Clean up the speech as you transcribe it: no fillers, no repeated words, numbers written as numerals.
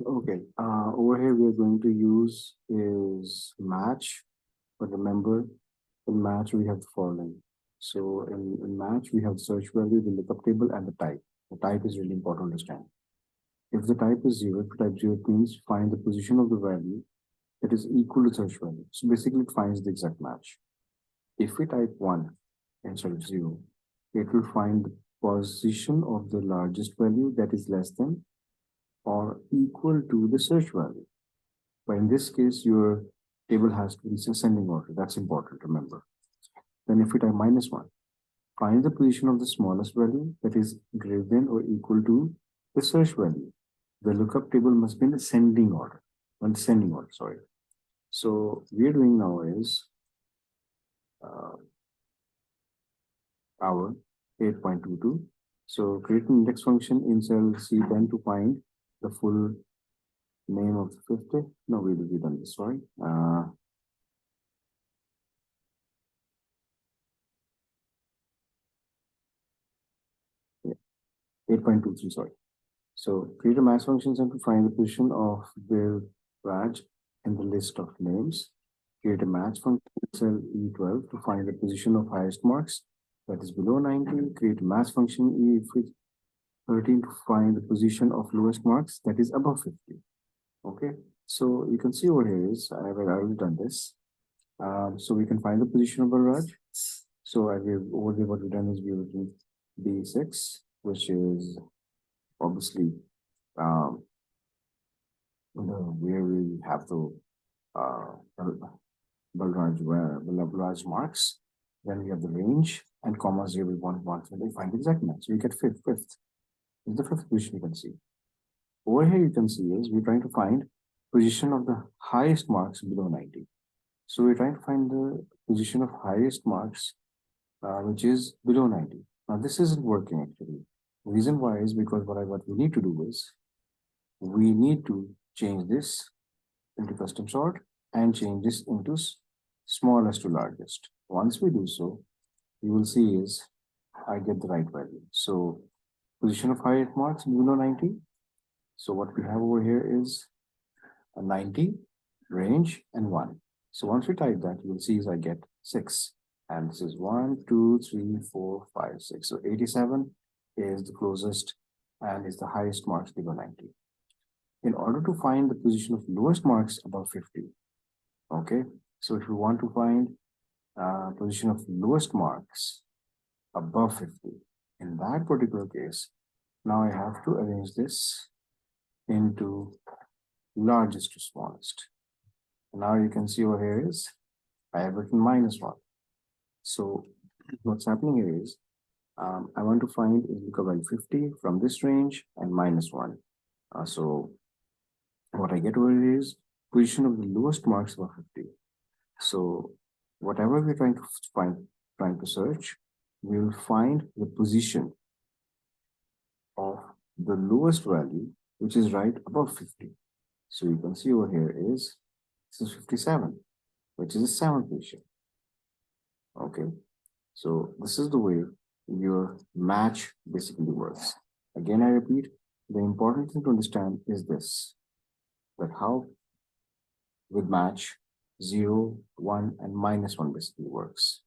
Okay, over here we are going to use is match, but remember in match we have the following. So in match we have search value, the lookup table, and the type. The type is really important to understand. If the type is zero, if type zero, it means find the position of the value that is equal to search value. So basically it finds the exact match. If we type one instead of zero, it will find the position of the largest value that is less than or equal to the search value. But in this case, your table has to be in ascending order. That's important, remember. Then if we type minus one, find the position of the smallest value that is greater than or equal to the search value. The lookup table must be in ascending order, ascending order, sorry. So we are doing now is uh, our 8.22. So create an index function in cell C10 to find the full name of the 50. No, we will be done this, sorry. 8.23, sorry. So create a mass function and to find the position of the Raj in the list of names. Create a match function in cell E12 to find the position of highest marks that is below 90. Create a mass function E13 to find the position of lowest marks that is above 50. Okay, so you can see over here is I have already done this. So we can find the position of the Raj. So I will over here what we've done is we've written B6, which is obviously um, where we have the uh, Balraj marks. Then we have the range and commas here we want to find the exact match. So we get fifth. Is the fifth position you can see. Over here you can see is we're trying to find position of the highest marks below 90. So we're trying to find the position of highest marks which is below 90. Now this isn't working actually. The reason why is because what we need to do is we need to change this into custom sort and change this into smallest to largest. Once we do so, you will see is I get the right value. So position of highest marks below 90. So what we have over here is a 90, range, and 1. So once we type that, you will see is I get 6. And this is 1, 2, 3, 4, 5, 6. So 87 is the closest and is the highest marks below 90. In order to find the position of lowest marks above 50, okay, so if you want to find position of lowest marks above 50, in that particular case, now I have to arrange this into largest to smallest. Now you can see over here is I have written minus 1. So what's happening here is I want to find is look value 50 from this range and minus 1. So what I get over here is position of the lowest marks above 50. So whatever we're trying to trying to search, we will find the position of the lowest value, which is right above 50. So you can see over here is this is 57, which is the 7th position. Okay, so this is the way your match basically works. Again, I repeat, the important thing to understand is this, that how with match 0, 1, and minus 1 basically works.